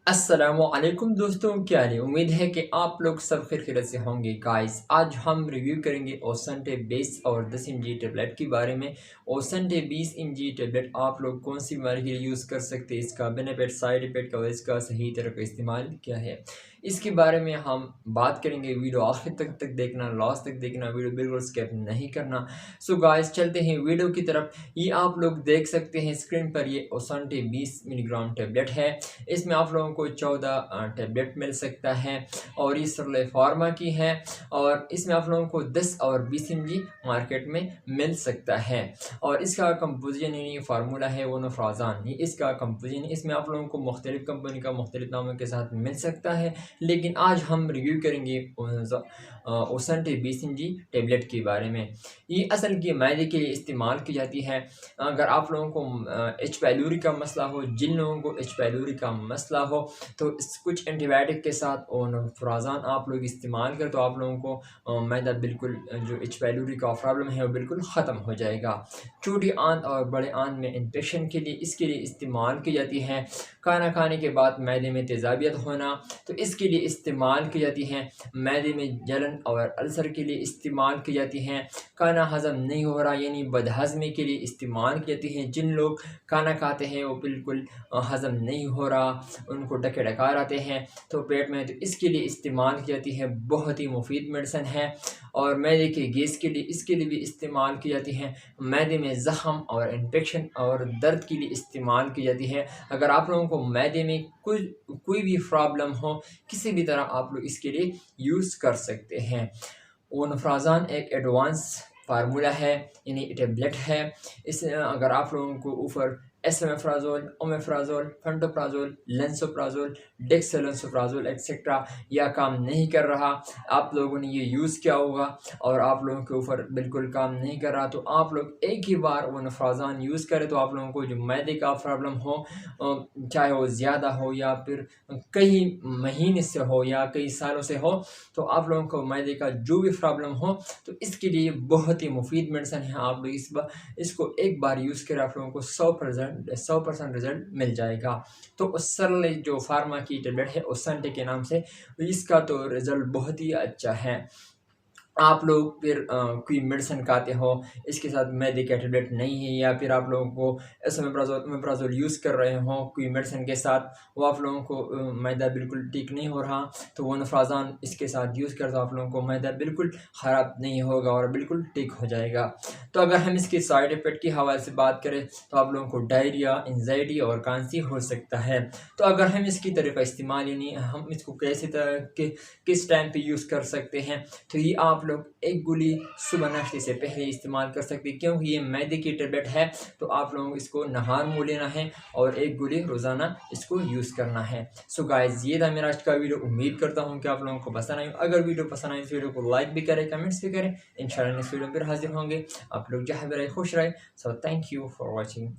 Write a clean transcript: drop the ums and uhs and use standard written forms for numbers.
अस्सलामुअलैकुम दोस्तों, क्या हाल है। उम्मीद है कि आप लोग सब खैरियत से होंगे। गाइस, आज हम रिव्यू करेंगे ओसंटे 20 और 10 एमजी टेबलेट के बारे में। ओसंटे 20 एमजी टेबलेट आप लोग कौन सी बीमारी के लिए यूज़ कर सकते हैं, इसका बेनिफिट, साइड इफेक्ट और इसका सही तरह का इस्तेमाल क्या है, इसके बारे में हम बात करेंगे। वीडियो आखिर तक देखना, लास्ट तक देखना, वीडियो बिल्कुल स्किप नहीं करना। सो गाइस, चलते हैं वीडियो की तरफ। ये आप लोग देख सकते हैं स्क्रीन पर, ये ओसंटे 20 मिलीग्राम टेबलेट है। इसमें आप लोगों को 14 टैबलेट मिल सकता है और ये सरले फार्मा की है। और इसमें आप लोगों को 10 और 20 mg मार्केट में मिल सकता है। और इसका कंपोजिशन यानी फार्मूला है वो नफ्राजान, ये इसका कंपोजिशन। इसमें आप लोगों को मुख्तलिफ कंपनी का मुख्तलिफ नामों के साथ मिल सकता है, लेकिन आज हम रिव्यू करेंगे ओसंटे 20 mg टेबलेट के बारे में। ये असल की मैदे के लिए इस्तेमाल की जाती है। अगर आप लोगों को एच पैलोरी का मसला हो, जिन लोगों को एच पैलोरी का मसला हो, तो कुछ एंटीबायोटिक के साथ ओनफ्राजान आप लोग इस्तेमाल करें तो आप लोगों को मैदा बिल्कुल जो एच पैलोरी का प्रॉब्लम है वो बिल्कुल ख़त्म हो जाएगा। छोटी आंत और बड़े आंत में इन्फेक्शन के लिए इसके लिए इस्तेमाल की जाती है। खाना खाने के बाद मैदे में तेज़ाबियत होना, तो इसके लिए इस्तेमाल की जाती है। मैदे में जलन और अल्सर के लिए इस्तेमाल की जाती हैं। खाना हज़म नहीं हो रहा यानी बदहज़मी के लिए इस्तेमाल की जाती हैं। जिन लोग खाना खाते हैं वो बिल्कुल हज़म नहीं हो रहा, उनको डके डकार आते हैं तो पेट में, तो इसके लिए इस्तेमाल की जाती है। बहुत ही मुफीद मेडिसिन है। और मैदे के गैस के लिए इसके लिए भी इस्तेमाल की जाती है। मैदे में ज़ख़म और इन्फेक्शन और दर्द के लिए इस्तेमाल की जाती है। अगर आप लोगों को मैदे में कोई भी प्रॉब्लम हो, किसी भी तरह आप लोग इसके लिए यूज़ कर सकते हैं। ओनफ्राजान एक एडवांस फार्मूला है यानी टेबलेट है। इस अगर आप लोगों को ऊपर एसमेफ्राजोल, ओमेफ्राजोल, फंटोप्राजोल, लेंसोप्राजोल, डेक्सालेंसोप्राजोल एक्सेट्रा यह काम नहीं कर रहा, आप लोगों ने ये यूज़ किया होगा और आप लोगों के ऊपर बिल्कुल काम नहीं कर रहा, तो आप लोग एक ही बार ओनफ्राजान यूज़ करें तो आप लोगों को जो मैदे का प्रॉब्लम हो, चाहे वो ज़्यादा हो या फिर कई महीने से हो या कई सालों से हो, तो आप लोगों को मैदे का जो भी प्रॉब्लम हो तो इसके लिए बहुत ही मुफीद मेडिसिन है। आप लोग इसको एक बार यूज़ करें, आप लोगों को 100% रिजल्ट मिल जाएगा। तो उस सरल जो फार्मा की टेबलेट है ओसंटे के नाम से, इसका तो रिज़ल्ट बहुत ही अच्छा है। आप लोग फिर कोई मेडिसिन खाते हो, इसके साथ मैदे का टेबलेट नहीं है, या फिर आप लोगों को एसोमेप्राज़ोल यूज़ कर रहे हो कोई मेडिसिन के साथ, वो आप लोगों को मैदा बिल्कुल ठीक नहीं हो रहा, तो वो नफ्राज़ान इसके साथ यूज़ कर तो आप लोगों को मैदा बिल्कुल ख़राब नहीं होगा और बिल्कुल ठीक हो जाएगा। तो अगर हम इसके साइड इफ़ेक्ट के हवाले से बात करें तो आप लोगों को डायरिया, एंजाइटी और खांसी हो सकता है। तो अगर हम इसकी तरीक़ा इस्तेमाल यानी हम इसको कैसे तरह के किस टाइम पे यूज़ कर सकते हैं, तो ये आप लोग एक गोली सुबह नाश्ते से पहले इस्तेमाल कर सकते हैं, क्योंकि ये मैदे की टेबलेट है। तो आप लोगों को इसको नहार मुँह लेना है और एक गोली रोज़ाना इसको यूज़ करना है। सो गाइज़, ये था मेरा आज का वीडियो। उम्मीद करता हूँ कि आप लोगों को पसंद आई। अगर वीडियो पसंद आई तो वीडियो को लाइक भी करें, कमेंट्स भी करें। इंशाल्लाह नेक्स्ट वीडियो फिर हाजिर होंगे। आप लोग जहाँ भी रहे खुश रहे। So thank you for watching.